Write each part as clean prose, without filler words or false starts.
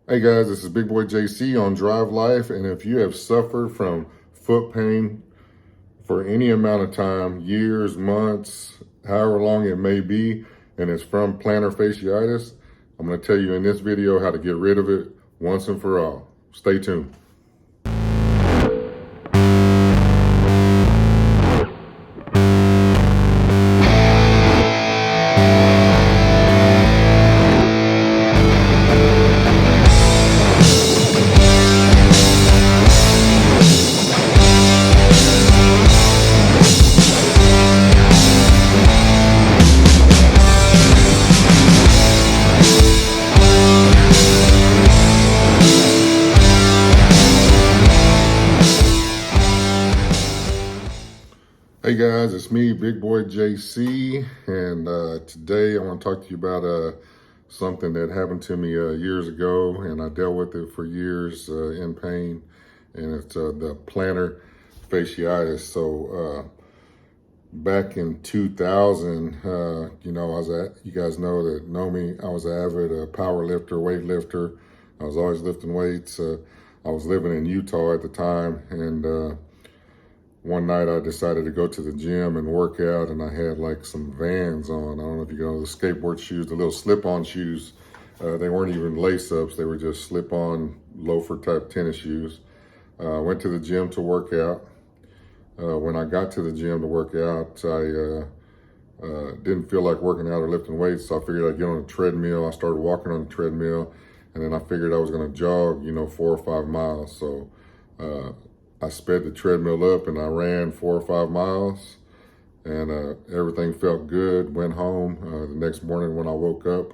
Hey guys, this is Big Boy JC on Drive Life, and if you have suffered from foot pain for any amount of time, years, months, however long it may be, and it's from plantar fasciitis, I'm going to tell you in this video how to get rid of it once and for all. Stay tuned. Hey guys, it's me, Big Boy JC, and today I want to talk to you about something that happened to me years ago, and I dealt with it for years in pain, and it's the plantar fasciitis. So back in 2000, you guys know me, I was an avid power lifter, weight lifter. I was always lifting weights. I was living in Utah at the time, and one night I decided to go to the gym and work out, and I had like some Vans on. I don't know if you know the skateboard shoes, the little slip-on shoes. They weren't even lace-ups. They were just slip-on loafer type tennis shoes. Went to the gym to work out. When I got to the gym to work out, I didn't feel like working out or lifting weights, so I figured I'd get on a treadmill. I started walking on the treadmill, and then I figured I was gonna jog, 4 or 5 miles. So I sped the treadmill up and I ran 4 or 5 miles, and everything felt good. Went home. The next morning when I woke up,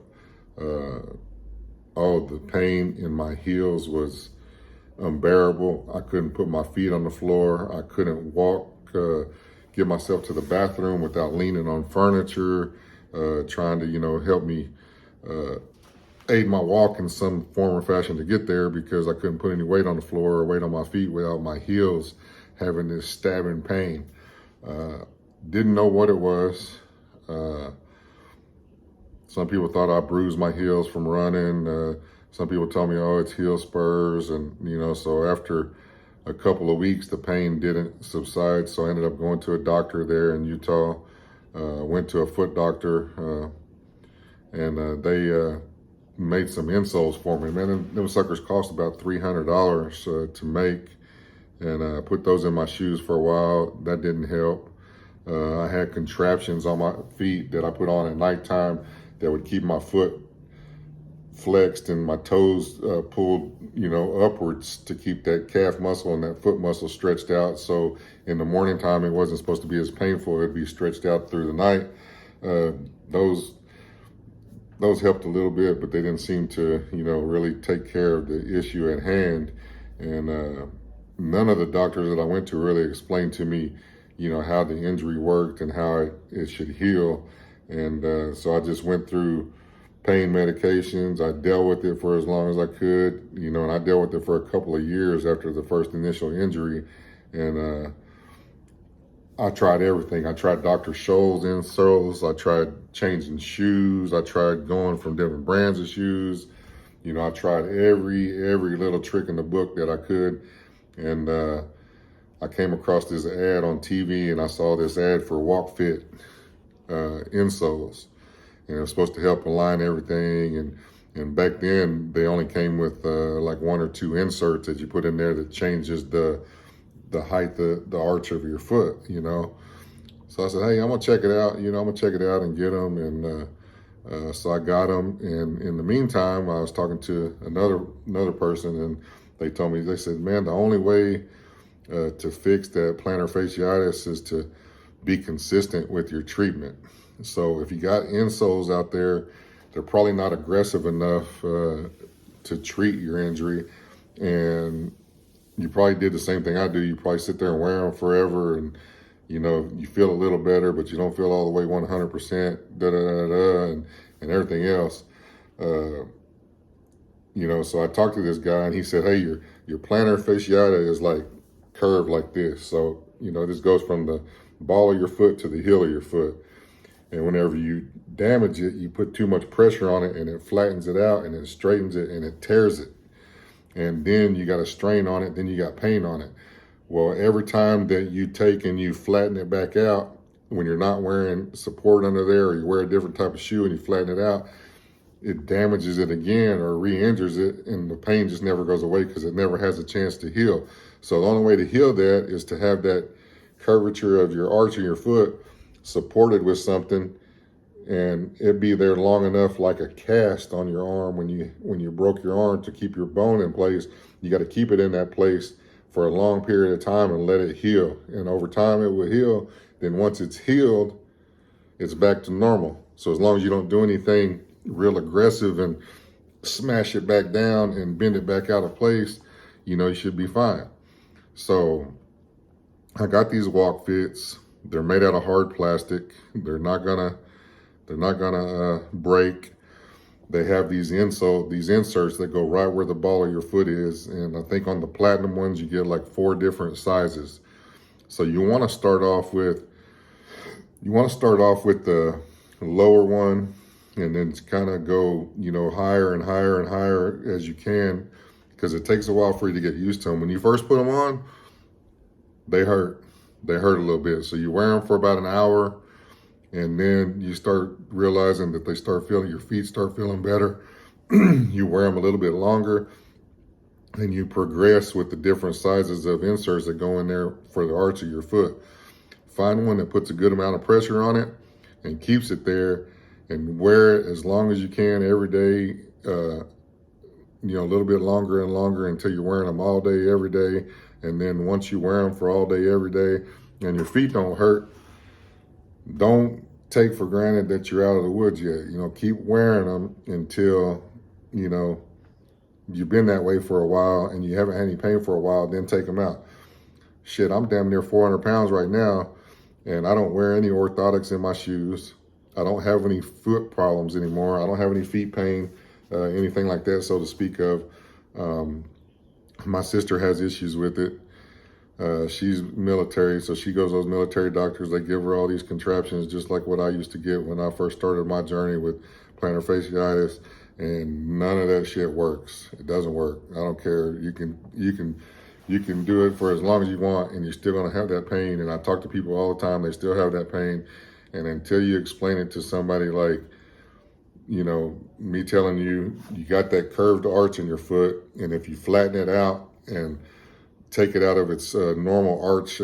the pain in my heels was unbearable. I couldn't put my feet on the floor. I couldn't walk, get myself to the bathroom without leaning on furniture, trying to, help me aid my walk in some form or fashion to get there, because I couldn't put any weight on the floor or weight on my feet without my heels having this stabbing pain. Didn't know what it was. Some people thought I bruised my heels from running. Some people told me, oh, it's heel spurs. And, so after a couple of weeks, the pain didn't subside. So I ended up going to a doctor there in Utah. Went to a foot doctor, and they made some insoles for me. Man, them suckers cost about $300 to make, and I put those in my shoes for a while. That didn't help. I had contraptions on my feet that I put on at nighttime that would keep my foot flexed and my toes pulled, upwards, to keep that calf muscle and that foot muscle stretched out. So in the morning time, it wasn't supposed to be as painful. It'd be stretched out through the night. Those helped a little bit, but they didn't seem to, really take care of the issue at hand. And none of the doctors that I went to really explained to me, how the injury worked and how it should heal. And so I just went through pain medications. I dealt with it for as long as I could, and I dealt with it for a couple of years after the first initial injury. And I tried everything. I tried Dr. Scholl's insoles. I tried changing shoes. I tried going from different brands of shoes. I tried every little trick in the book that I could. And I came across this ad on TV, and I saw this ad for WalkFit Insoles. And it was supposed to help align everything. And back then, they only came with like 1 or 2 inserts that you put in there that changes the height, the arch of your foot, So I said, hey, I'm gonna check it out. I'm gonna check it out and get them. And so I got them. And in the meantime, I was talking to another person, and they said, man, the only way to fix that plantar fasciitis is to be consistent with your treatment. So if you got insoles out there, they're probably not aggressive enough to treat your injury. And you probably did the same thing I do. You probably sit there and wear them forever, and you feel a little better, but you don't feel all the way 100%, and everything else. So I talked to this guy, and he said, hey, your plantar fasciitis is like curved like this. So, this goes from the ball of your foot to the heel of your foot. And whenever you damage it, you put too much pressure on it, and it flattens it out, and it straightens it, and it tears it. and then you got a strain on it, then you got pain on it. Well, every time that you take and you flatten it back out, when you're not wearing support under there, or you wear a different type of shoe and you flatten it out, it damages it again or re-injures it, and the pain just never goes away because it never has a chance to heal. So the only way to heal that is to have that curvature of your arch of your foot supported with something, and it be there long enough, like a cast on your arm when you broke your arm, to keep your bone in place. You got to keep it in that place for a long period of time and let it heal. And over time it will heal. Then once it's healed, it's back to normal. So as long as you don't do anything real aggressive and smash it back down and bend it back out of place, you should be fine. So I got these WalkFits. They're made out of hard plastic. They're not gonna break. They have these inserts that go right where the ball of your foot is. And I think on the platinum ones, you get like 4 different sizes. So you want to start off with the lower one, and then kind of go, higher and higher and higher as you can, because it takes a while for you to get used to them. When you first put them on, they hurt. They hurt a little bit. So you wear them for about an hour, and then you start realizing that your feet start feeling better. You wear them a little bit longer, and you progress with the different sizes of inserts that go in there for the arch of your foot. Find one that puts a good amount of pressure on it and keeps it there, and wear it as long as you can every day, a little bit longer and longer until you're wearing them all day, every day. And then once you wear them for all day, every day, and your feet don't hurt, don't take for granted that you're out of the woods yet. Keep wearing them until, you've been that way for a while and you haven't had any pain for a while, then take them out. Shit, I'm damn near 400 pounds right now, and I don't wear any orthotics in my shoes. I don't have any foot problems anymore. I don't have any feet pain, anything like that, so to speak of. My sister has issues with it. She's military, so she goes to those military doctors. They give her all these contraptions, just like what I used to get when I first started my journey with plantar fasciitis, and none of that shit works. It doesn't work. I don't care. You can do it for as long as you want, and you're still gonna have that pain. And I talk to people all the time, they still have that pain. And until you explain it to somebody like, me telling you, you got that curved arch in your foot, and if you flatten it out and take it out of its normal arch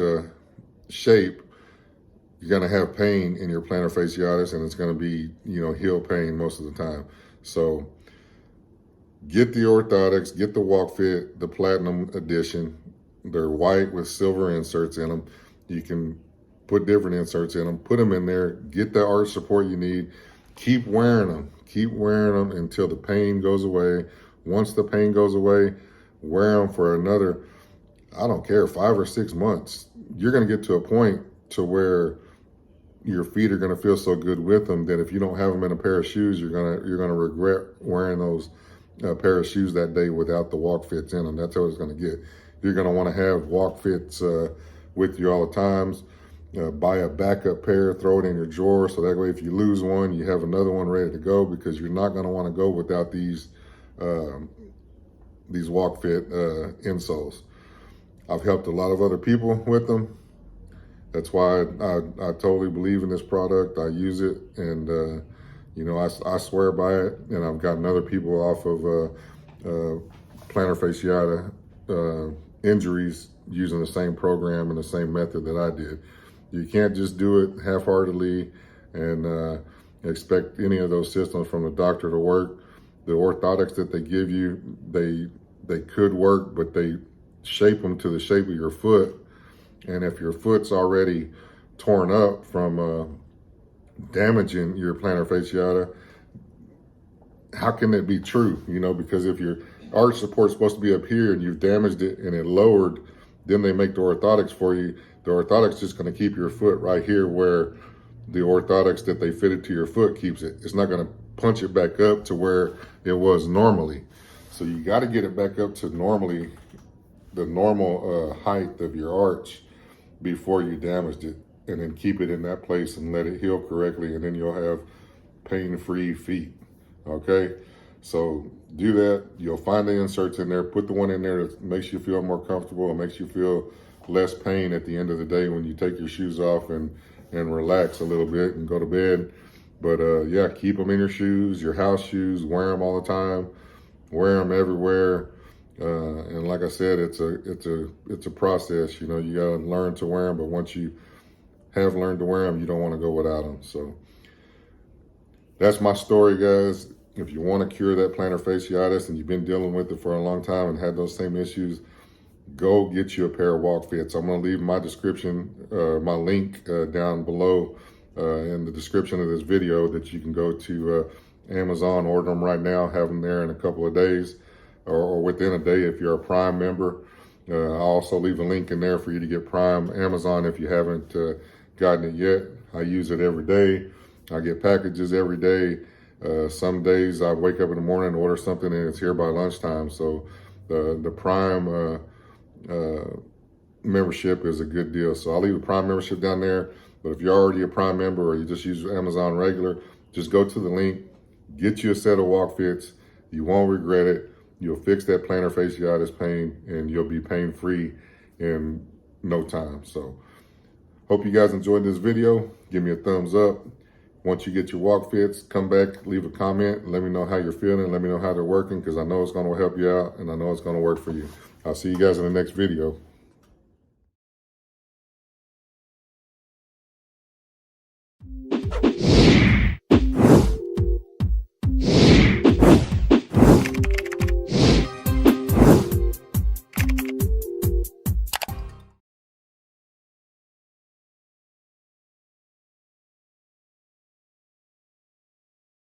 shape, you're gonna have pain in your plantar fasciitis, and it's gonna be, heel pain most of the time. So get the orthotics, get the WalkFit, the Platinum Edition. They're white with silver inserts in them. You can put different inserts in them, put them in there, get the arch support you need. Keep wearing them until the pain goes away. Once the pain goes away, wear them for another, I don't care, 5 or 6 months. You're gonna get to a point to where your feet are gonna feel so good with them that if you don't have them in a pair of shoes, you're gonna regret wearing those pair of shoes that day without the WalkFits in them. That's how it's gonna get. You're gonna wanna have WalkFits with you all the times. Buy a backup pair, throw it in your drawer, so that way if you lose one, you have another one ready to go, because you're not gonna wanna go without these WalkFit insoles. I've helped a lot of other people with them. That's why I totally believe in this product. I use it, and I swear by it. And I've gotten other people off of plantar fasciitis injuries using the same program and the same method that I did. You can't just do it half-heartedly and expect any of those systems from the doctor to work. The orthotics that they give you, they could work, but they shape them to the shape of your foot. And if your foot's already torn up from damaging your plantar fasciitis, how can it be true? Because if your arch support's supposed to be up here and you've damaged it and it lowered, then they make the orthotics for you. The orthotics just going to keep your foot right here where the orthotics that they fitted to your foot keeps it. It's not going to punch it back up to where it was normally. So you got to get it back up to the normal height of your arch before you damaged it, and then keep it in that place and let it heal correctly, and then you'll have pain-free feet. Okay, so do that. You'll find the inserts in there. Put the one in there that makes you feel more comfortable and makes you feel less pain at the end of the day when you take your shoes off and relax a little bit and go to bed. But yeah, keep them in your shoes, your house shoes. Wear them all the time. Wear them everywhere. And like I said, it's a process. You know, you gotta learn to wear them. But once you have learned to wear them, you don't want to go without them. So that's my story, guys. If you want to cure that plantar fasciitis and you've been dealing with it for a long time and had those same issues, go get you a pair of WalkFits. I'm going to leave my description, my link down below in the description of this video that you can go to Amazon, order them right now, have them there in a couple of days or within a day if you're a Prime member. I'll also leave a link in there for you to get Prime Amazon if you haven't gotten it yet. I use it every day. I get packages every day. Some days I wake up in the morning and order something and it's here by lunchtime. So the Prime membership is a good deal. So I'll leave a Prime membership down there. But if you're already a Prime member or you just use Amazon regular, just go to the link, get you a set of WalkFits. You won't regret it. You'll fix that plantar fasciitis pain and you'll be pain free in no time. So hope you guys enjoyed this video. Give me a thumbs up. Once you get your WalkFits, come back, leave a comment, let me know how you're feeling, let me know how they're working, because I know it's going to help you out and I know it's going to work for you. I'll see you guys in the next video.